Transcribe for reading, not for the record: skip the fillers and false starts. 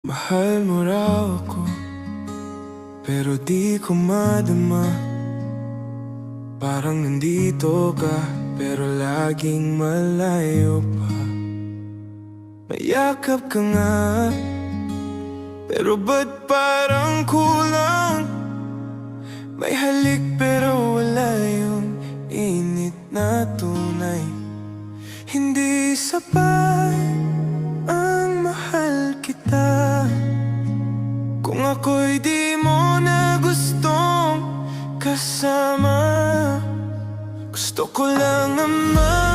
Mahal mo raw ako, pero di ko madama. Parang nandito ka, pero laging malayo pa. Mayakap ka nga, pero ba't parang kulang? May halik pero wala yung init na tunay. Hindi sapat ang mahal kita kung ako'y di mo na gustong kasama. Gusto ko lang naman